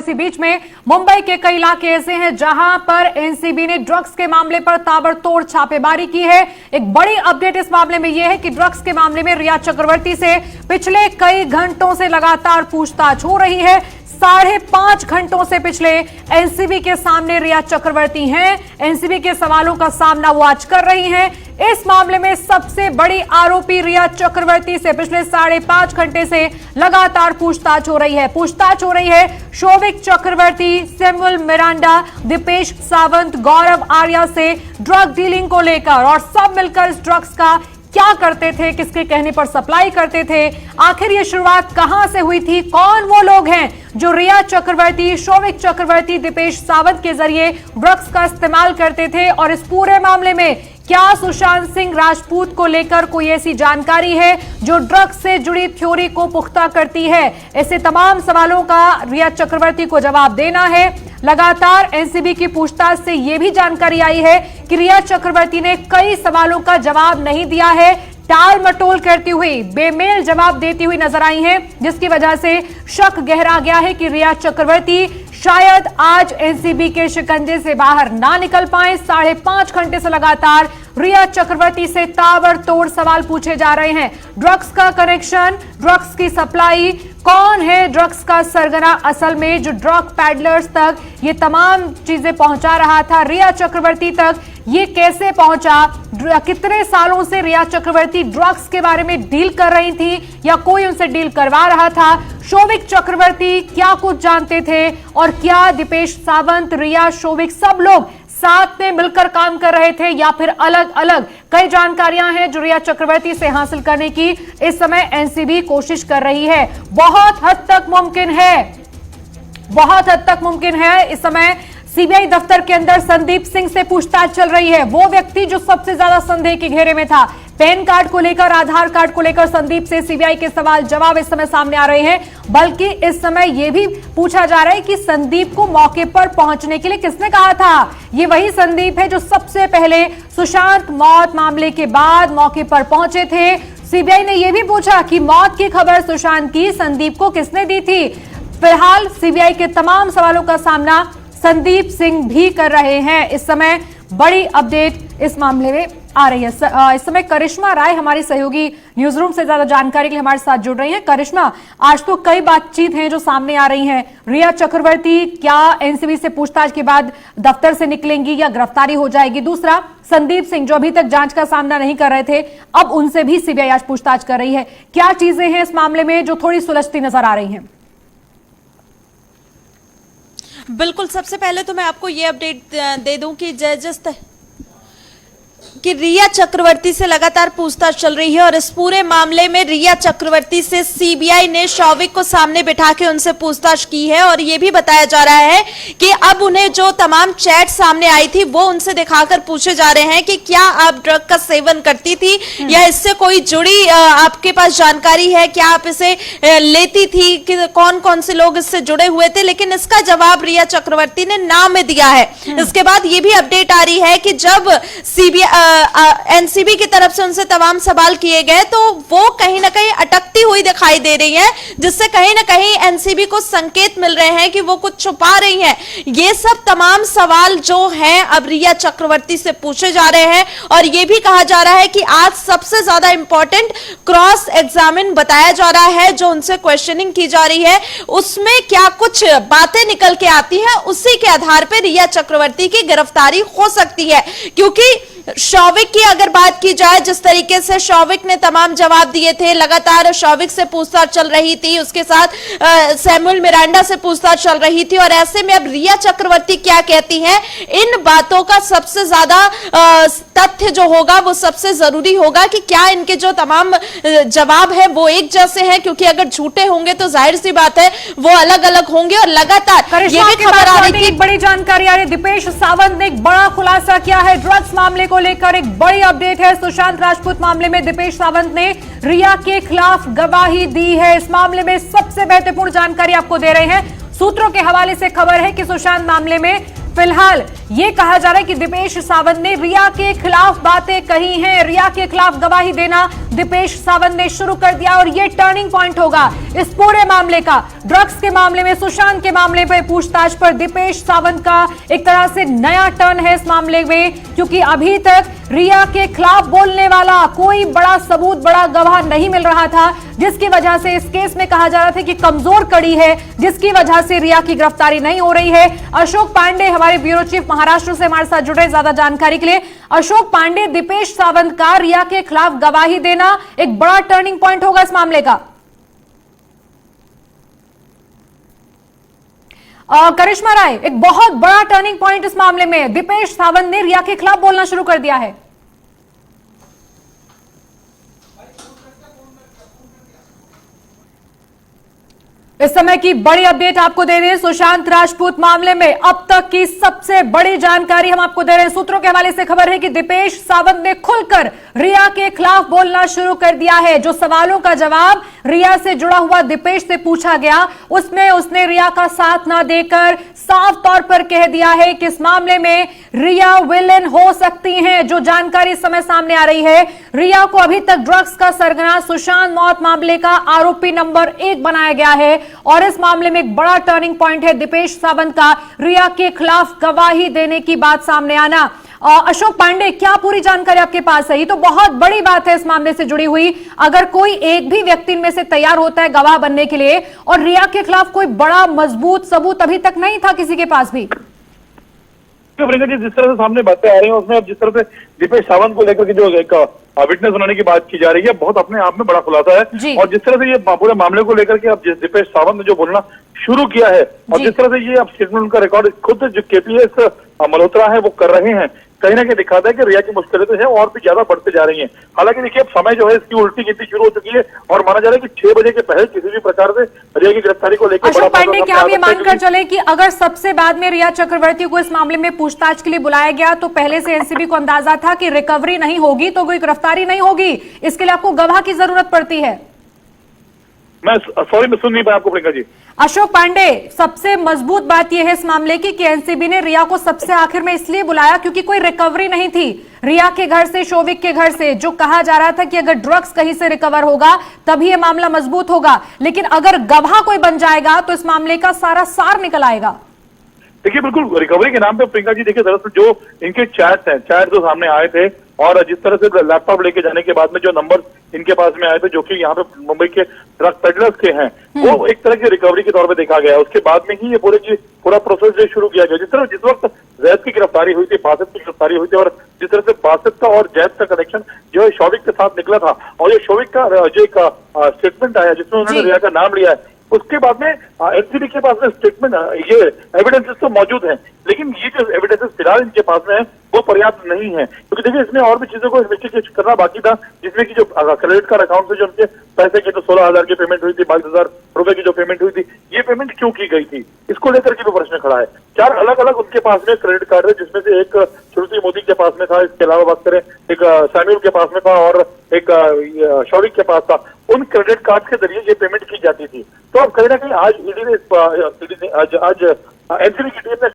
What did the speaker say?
इसी बीच में मुंबई के कई इलाके ऐसे हैं जहां पर एनसीबी ने ड्रग्स के मामले पर ताबड़तोड़ छापेमारी की है। एक बड़ी अपडेट इस मामले में यह है कि ड्रग्स के मामले में रिया चक्रवर्ती से पिछले कई घंटों से लगातार पूछताछ हो रही है। 5.5 घंटों से पिछले एनसीबी के सामने रिया चक्रवर्ती हैं। एनसीबी के सवालों का सामना वो आज कर रही हैं। इस मामले में सबसे बड़ी आरोपी रिया चक्रवर्ती से पिछले 5.5 घंटे से लगातार पूछताछ हो रही है। पूछताछ हो रही है शौविक चक्रवर्ती, सैमुअल मिरांडा, दीपेश सावंत, गौरव आर्या से ड्रग डीलिंग को लेकर, और सब मिलकर इस ड्रग्स का क्या करते थे, किसके कहने पर सप्लाई करते थे, आखिर ये शुरुआत कहां से हुई थी, कौन वो लोग हैं जो रिया चक्रवर्ती, शौविक चक्रवर्ती, दीपेश सावंत के जरिए ड्रग्स का इस्तेमाल करते थे, और इस पूरे मामले में क्या सुशांत सिंह राजपूत को लेकर कोई ऐसी जानकारी है जो ड्रग्स से जुड़ी थ्योरी को पुख्ता करती है। ऐसे तमाम सवालों का रिया चक्रवर्ती को जवाब देना है। लगातार एनसीबी की पूछताछ से यह भी जानकारी आई है कि रिया चक्रवर्ती ने कई सवालों का जवाब नहीं दिया है, टाल मटोल करती हुई, बेमेल जवाब देती हुई नजर आई हैं, जिसकी वजह से शक गहरा गया है कि रिया चक्रवर्ती शायद आज एनसीबी के शिकंजे से बाहर ना निकल पाए। 5.5 घंटे से लगातार रिया चक्रवर्ती से ताबड़तोड़ सवाल पूछे जा रहे हैं। ड्रग्स का कनेक्शन, ड्रग्स की सप्लाई, कौन है ड्रग्स का सरगना असल में जो ड्रग पैडलर्स तक ये तमाम चीजें पहुंचा रहा था, रिया चक्रवर्ती तक ये कैसे पहुंचा, कितने सालों से रिया चक्रवर्ती ड्रग्स के बारे में डील कर रही थी या कोई उनसे डील करवा रहा था, शौविक चक्रवर्ती क्या कुछ जानते थे, और क्या दीपेश सावंत, रिया, शौविक सब लोग साथ में मिलकर काम कर रहे थे या फिर अलग अलग। कई जानकारियां हैं जो रिया चक्रवर्ती से हासिल करने की इस समय एनसीबी कोशिश कर रही है। बहुत हद तक मुमकिन है इस समय सीबीआई दफ्तर के अंदर संदीप सिंह से पूछताछ चल रही है। वो व्यक्ति जो सबसे ज्यादा संदेह के घेरे में था, पैन कार्ड को लेकर, आधार कार्ड को लेकर संदीप से सीबीआई के सवाल जवाब इस समय सामने आ रहे हैं। बल्कि इस समय यह भी पूछा जा रहा है कि संदीप को मौके पर पहुंचने के लिए किसने कहा था। ये वही संदीप है जो सबसे पहले सुशांत मौत मामले के बाद मौके पर पहुंचे थे। सीबीआई ने यह भी पूछा कि मौत की खबर सुशांत की संदीप को किसने दी थी। फिलहाल सीबीआई के तमाम सवालों का सामना संदीप सिंह भी कर रहे हैं। इस समय बड़ी अपडेट इस मामले में आ रही है। इस समय करिश्मा राय हमारी सहयोगी न्यूज रूम से ज्यादा जानकारी के लिए हमारे साथ जुड़ रही हैं। करिश्मा, आज तो कई बातचीत हैं जो सामने आ रही हैं। रिया चक्रवर्ती क्या एनसीबी से पूछताछ के बाद दफ्तर से निकलेंगी या गिरफ्तारी हो जाएगी? दूसरा, संदीप सिंह जो अभी तक जांच का सामना नहीं कर रहे थे, अब उनसे भी सीबीआई आज पूछताछ कर रही है। क्या चीजें हैं इस मामले में जो थोड़ी सुलझती नजर आ रही हैं? बिल्कुल, सबसे पहले तो मैं आपको ये अपडेट दे दूं कि कि रिया चक्रवर्ती से लगातार पूछताछ चल रही है, और इस पूरे मामले में रिया चक्रवर्ती से सीबीआई ने शौविक को सामने बिठा के उनसे पूछताछ की है, और यह भी बताया जा रहा है कि अब उन्हें जो तमाम चैट सामने आई थी वो उनसे दिखाकर पूछे जा रहे हैं कि क्या आप ड्रग का सेवन करती थी या इससे कोई जुड़ी आपके पास जानकारी है, क्या आप इसे लेती थी, कि कौन कौन से लोग इससे जुड़े हुए थे। लेकिन इसका जवाब रिया चक्रवर्ती ने ना में दिया है। इसके बाद ये भी अपडेट आ रही है कि जब एनसीबी की तरफ से उनसे तमाम सवाल किए गए तो वो कहीं ना कहीं अटकती हुई दिखाई दे रही है, जिससे कहीं ना कहीं एनसीबी को संकेत मिल रहे हैं कि वो कुछ छुपा रही हैं। ये सब तमाम सवाल जो हैं अब रिया चक्रवर्ती से पूछे जा रहे हैं, और ये भी कहा जा रहा है कि आज सबसे ज्यादा इंपॉर्टेंट क्रॉस एग्जामिन बताया जा रहा है। जो उनसे क्वेश्चनिंग की जा रही है उसमें क्या कुछ बातें निकल के आती है, उसी के आधार पर रिया चक्रवर्ती की गिरफ्तारी हो सकती है। क्योंकि शौविक की अगर बात की जाए, जिस तरीके से शौविक ने तमाम जवाब दिए थे, लगातार शौविक से पूछताछ चल रही थी, उसके साथ सैमुअल मिरांडा से पूछताछ चल रही थी, और ऐसे में अब रिया चक्रवर्ती क्या कहती हैं, इन बातों का सबसे ज्यादा तथ्य जो होगा वो सबसे जरूरी होगा कि क्या इनके जो तमाम जवाब है वो एक जैसे हैं, क्योंकि अगर झूठे होंगे तो जाहिर सी बात है वो अलग अलग होंगे। और लगातार ये भी खबर आ रही थी, एक बड़ी जानकारी आ रही है, दीपेश सावंत ने एक बड़ा खुलासा किया है ड्रग्स मामले को लेकर। एक बड़ी अपडेट है, सुशांत राजपूत मामले में दीपेश सावंत ने रिया के खिलाफ गवाही दी है। इस मामले में सबसे महत्वपूर्ण जानकारी आपको दे रहे हैं। सूत्रों के हवाले से खबर है कि सुशांत मामले में फिलहाल ये कहा जा रहा है कि दीपेश सावंत ने रिया के खिलाफ बातें कही हैं, रिया के खिलाफ गवाही देना दीपेश सावंत ने शुरू कर दिया और ये टर्निंग पॉइंट होगा इस पूरे मामले का। ड्रग्स के मामले में, सुशांत के मामले पर पूछताछ पर दीपेश सावंत का एक तरह से नया टर्न है इस मामले में, क्योंकि अभी तक रिया के खिलाफ बोलने वाला कोई बड़ा सबूत, बड़ा गवाह नहीं मिल रहा था, जिसकी वजह से इस केस में कहा जा रहा था कि कमजोर कड़ी है, जिसकी वजह से रिया की गिरफ्तारी नहीं हो रही है। अशोक पांडे हमारे ब्यूरो चीफ महाराष्ट्र से हमारे साथ जुड़े ज्यादा जानकारी के लिए। अशोक पांडे, दीपेश सावंत का रिया के खिलाफ गवाही देना एक बड़ा टर्निंग पॉइंट होगा इस मामले का। करिश्मा राय, एक बहुत बड़ा टर्निंग पॉइंट इस मामले में, दीपेश सावंत ने रिया के खिलाफ बोलना शुरू कर दिया है। इस समय की बड़ी अपडेट आपको दे रहे हैं सुशांत राजपूत मामले में अब तक की सबसे बड़ी जानकारी हम आपको दे रहे हैं। सूत्रों के हवाले से खबर है कि दीपेश सावंत ने खुलकर रिया के खिलाफ बोलना शुरू कर दिया है। जो सवालों का जवाब रिया से जुड़ा हुआ दीपेश से पूछा गया, उसमें उसने रिया का साथ ना देकर साफ तौर पर कह दिया है कि इस मामले में रिया विलेन हो सकती हैं। जो जानकारी इस समय सामने आ रही है, रिया को अभी तक ड्रग्स का सरगना सुशांत मौत मामले का आरोपी नंबर 1 बनाया गया है और इस मामले में एक बड़ा टर्निंग पॉइंट है दीपेश सावंत का रिया के खिलाफ गवाही देने की बात सामने आना। अशोक पांडे, क्या पूरी जानकारी आपके पास है? ये तो बहुत बड़ी बात है इस मामले से जुड़ी हुई। अगर कोई एक भी व्यक्ति इनमें से तैयार होता है गवाह बनने के लिए और रिया के खिलाफ कोई बड़ा मजबूत सबूत अभी तक नहीं था किसी के पास भी। प्रियंका जी, जिस तरह से सामने बातें आ रही हैं उसमें अब जिस तरह से दीपेश सावंत को लेकर के जो एक विटनेस बनाने की बात की जा रही है, बहुत अपने आप में बड़ा खुलासा है। और जिस तरह से ये पूरे मामले को लेकर के अब जिस दीपेश सावंत ने जो बोलना शुरू किया है और जिस तरह से ये अब स्टेटमेंट का रिकॉर्ड खुद जो केपीएस मल्होत्रा है वो कर रहे हैं, कहीं ना कहीं दिखाता है कि रिया की मुश्किलें तो है और भी ज्यादा बढ़ते जा रही हैं। हालांकि देखिए अब समय जो है इसकी उल्टी गिनती शुरू हो चुकी है और माना जा रहा है कि 6 बजे के पहले किसी भी प्रकार से रिया की गिरफ्तारी को लेकर अशोक पांडे, क्या आप ये मानकर चले कि अगर सबसे बाद में रिया चक्रवर्ती को इस मामले में पूछताछ के लिए बुलाया गया तो पहले से एनसीबी को अंदाजा था कि रिकवरी नहीं होगी तो कोई गिरफ्तारी नहीं होगी, इसके लिए आपको गवाह की जरूरत पड़ती है? मैं सुन नहीं पाया आपको प्रियंका जी। अशोक पांडे, सबसे मजबूत बात यह है इस मामले की कि एनसीबी ने रिया को सबसे आखिर में इसलिए बुलाया क्योंकि कोई रिकवरी नहीं थी रिया के घर से, शोविक के घर से। जो कहा जा रहा था कि अगर ड्रग्स कहीं से रिकवर होगा तभी यह मामला मजबूत होगा, लेकिन अगर गवाह कोई बन जाएगा तो इस मामले का सारा सार निकल आएगा। देखिए बिल्कुल रिकवरी के नाम पे प्रियंका जी, देखिए दरअसल जो इनके चैट जो सामने आए थे और जिस तरह से लैपटॉप लेके जाने के बाद में जो नंबर इनके पास में आए थे जो कि यहाँ पे मुंबई के ड्रग पेडलर्स के हैं, वो एक तरह की रिकवरी के तौर पे देखा गया। उसके बाद में ही ये पूरा प्रोसेस जो शुरू किया गया। जिस वक्त जैद की गिरफ्तारी हुई थी, बासित की गिरफ्तारी हुई थी और जिस तरह से बासित का और जैद का कनेक्शन जो है शोविक के साथ निकला था और ये शोविक का जो एक स्टेटमेंट आया जिसमें उन्होंने रिया का नाम लिया है, उसके बाद में एनसीबी के पास में स्टेटमेंट, ये एविडेंसेस तो मौजूद हैं, लेकिन ये जो एविडेंसेस फिलहाल इनके पास में है वो पर्याप्त नहीं है, क्योंकि देखिए इसमें और भी चीजों को इन्वेस्टिगेट करना बाकी था, जिसमें कि जो क्रेडिट कार्ड अकाउंट से जो उनके पैसे की तो 16,000 की पेमेंट हुई थी, 22,000 रुपए की जो पेमेंट हुई थी, ये पेमेंट क्यों की गई थी, इसको लेकर के भी प्रश्न खड़ा है। 4 अलग अलग उनके पास में क्रेडिट कार्ड है, जिसमें से एक श्रुति मोदी के पास में था, इसके अलावा बात करें एक सैम्यूल के पास में था और एक शौविक के पास था। उन क्रेडिट कार्ड के जरिए ये पेमेंट की जाती थी। तो अब कहीं ना कहीं आज ईडी ने आज एनसीबी की टीम ने